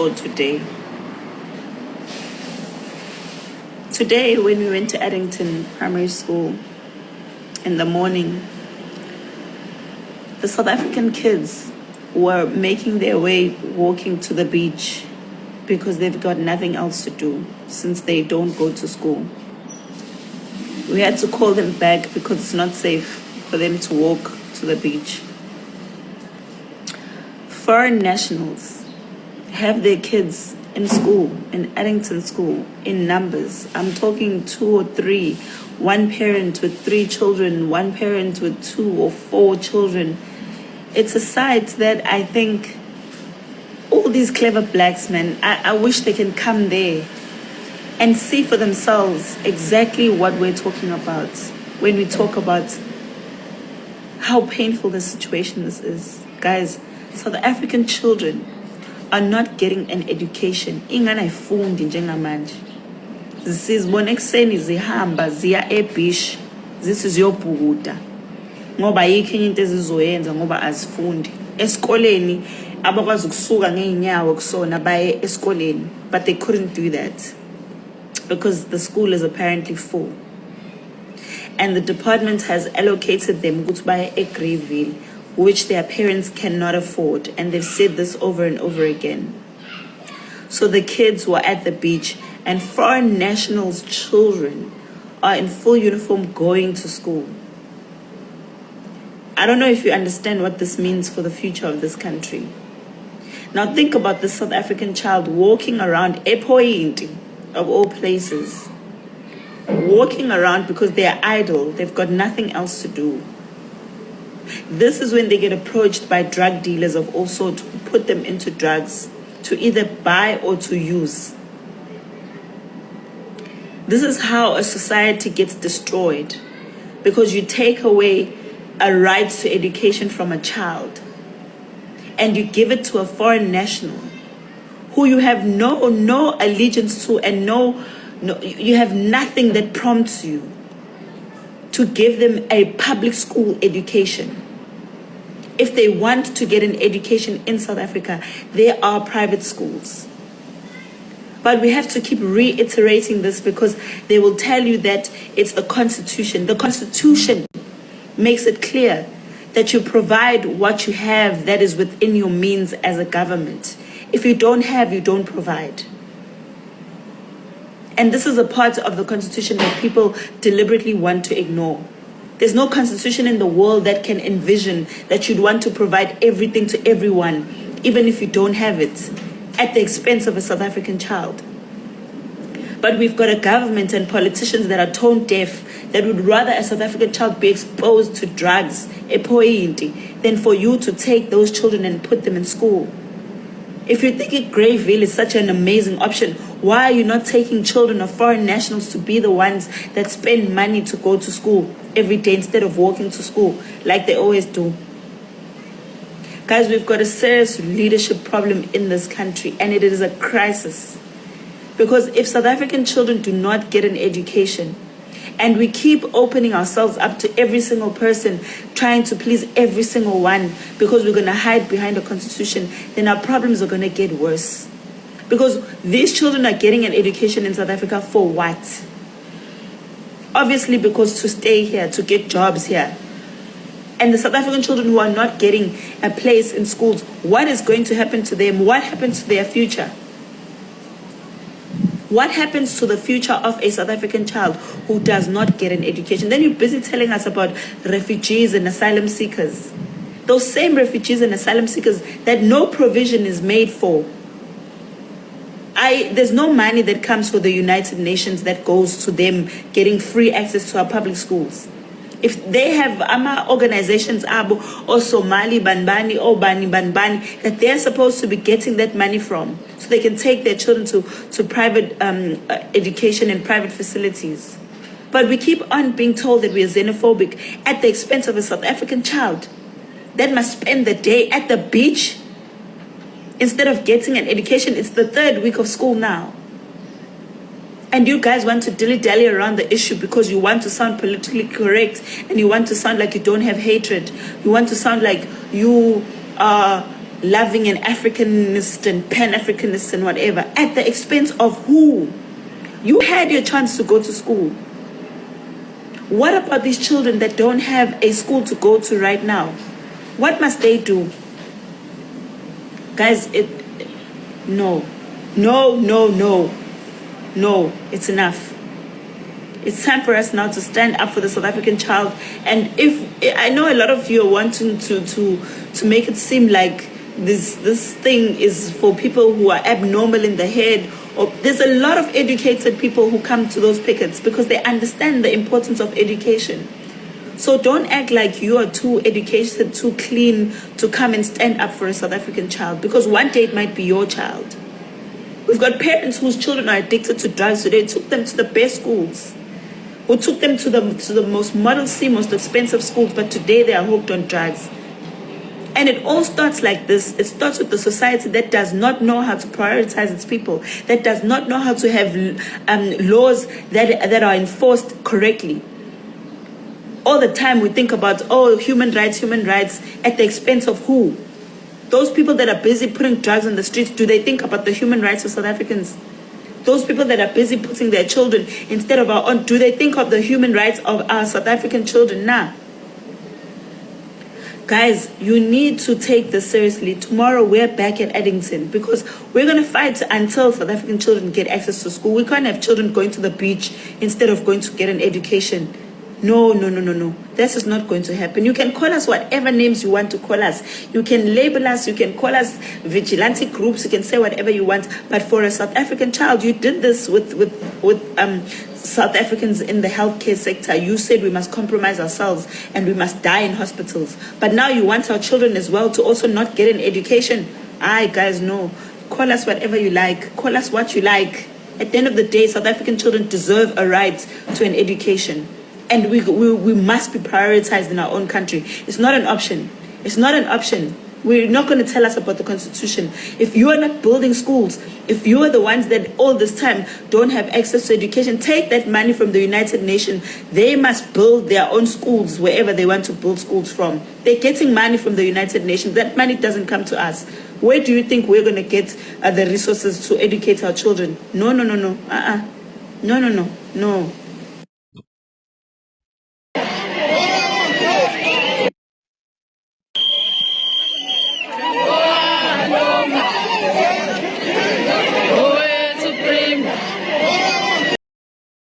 saw today. Today, when we went to Addington Primary School in the morning, the South African kids were making their way walking to the beach because they've got nothing else to do since they don't go to school. We had to call them back because it's not safe for them to walk to the beach. Foreign nationals have their kids in school, in Addington School, in numbers. I'm talking 2 or 3, one parent with 3 children, one parent with 2 or 4 children. It's a sight that I think all these clever blacks, man, I wish they can come there and see for themselves exactly what we're talking about when we talk about how painful the situation this is. Guys, South African children are not getting an education. Ingane ayifundi njengamanje. Sizibona ekuseni zihamba ziya ebeach zithi ziyobhukuda. Ngoba yikho enye into ezizoyenza ngoba azifundi. Esikoleni abakwazi ukusuka ngeenyawo kusona baye esikoleni, but they couldn't do that because the school is apparently full. And the department has allocated them ukuthi baye eGreyville, which their parents cannot afford, and they've said this over and over again. So the kids were at the beach, and foreign nationals' children are in full uniform going to school. I don't know if you understand what this means for the future of this country. Now think about the South African child walking around ePhoyinti, of all places, walking around because they are idle, they've got nothing else to do. This is when they get approached by drug dealers of all sorts who put them into drugs to either buy or to use. This is how a society gets destroyed, because you take away a right to education from a child and you give it to a foreign national who you have no allegiance to, and you have nothing that prompts you to give them a public school education. If they want to get an education in South Africa, there are private schools. But we have to keep reiterating this because they will tell you that it's the Constitution. The Constitution makes it clear that you provide what you have that is within your means as a government. If you don't have, you don't provide. And this is a part of the Constitution that people deliberately want to ignore. There's no constitution in the world that can envision that you'd want to provide everything to everyone, even if you don't have it, at the expense of a South African child. But we've got a government and politicians that are tone deaf, that would rather a South African child be exposed to drugs, ePhoyinti, than for you to take those children and put them in school. If you think Greyville is such an amazing option, why are you not taking children of foreign nationals to be the ones that spend money to go to school every day instead of walking to school like they always do? Guys, we've got a serious leadership problem in this country, and it is a crisis. Because if South African children do not get an education, and we keep opening ourselves up to every single person, trying to please every single one because we're going to hide behind the Constitution, then our problems are going to get worse. Because these children are getting an education in South Africa for what? Obviously because to stay here, to get jobs here. And the South African children who are not getting a place in schools, what is going to happen to them? What happens to their future? What happens to the future of a South African child who does not get an education? Then you're busy telling us about refugees and asylum seekers. Those same refugees and asylum seekers that no provision is made for. There's no money that comes for the United Nations that goes to them getting free access to our public schools. If they have organizations or Somali Banbani or Bani Banbani that they're supposed to be getting that money from, so they can take their children to private education and private facilities. But we keep on being told that we are xenophobic at the expense of a South African child that must spend the day at the beach instead of getting an education. It's the 3rd week of school now. And you guys want to dilly-dally around the issue because you want to sound politically correct and you want to sound like you don't have hatred. You want to sound like you are loving and Africanist and Pan-Africanist and whatever, at the expense of who? You had your chance to go to school. What about these children that don't have a school to go to right now? What must they do? Guys, no, it's enough. It's time for us now to stand up for the South African child. And if I know a lot of you are wanting to make it seem like this thing is for people who are abnormal in the head, or there's a lot of educated people who come to those pickets because they understand the importance of education. So don't act like you are too educated, too clean to come and stand up for a South African child, because one day it might be your child. We've got parents whose children are addicted to drugs, so they took them to the best schools, who took them to the most Model C, most expensive schools, but today they are hooked on drugs. And it all starts like this. It starts with the society that does not know how to prioritize its people, that does not know how to have laws that are enforced correctly. All the time we think about, human rights, at the expense of who? Those people that are busy putting drugs on the streets, do they think about the human rights of South Africans? Those people that are busy putting their children instead of our own, do they think of the human rights of our South African children? Nah. Guys, you need to take this seriously. Tomorrow we're back at Addington because we're going to fight until South African children get access to school. We can't have children going to the beach instead of going to get an education. No. This is not going to happen. You can call us whatever names you want to call us. You can label us. You can call us vigilante groups. You can say whatever you want. But for a South African child, you did this with South Africans in the healthcare sector. You said we must compromise ourselves and we must die in hospitals. But now you want our children as well to also not get an education. Guys, no. Call us whatever you like. Call us what you like. At the end of the day, South African children deserve a right to an education. And we must be prioritized in our own country. It's not an option. It's not an option. We're not going to tell us about the Constitution. If you are not building schools, if you are the ones that all this time don't have access to education, take that money from the United Nations. They must build their own schools wherever they want to build schools from. They're getting money from the United Nations. That money doesn't come to us. Where do you think we're going to get the resources to educate our children? No. No.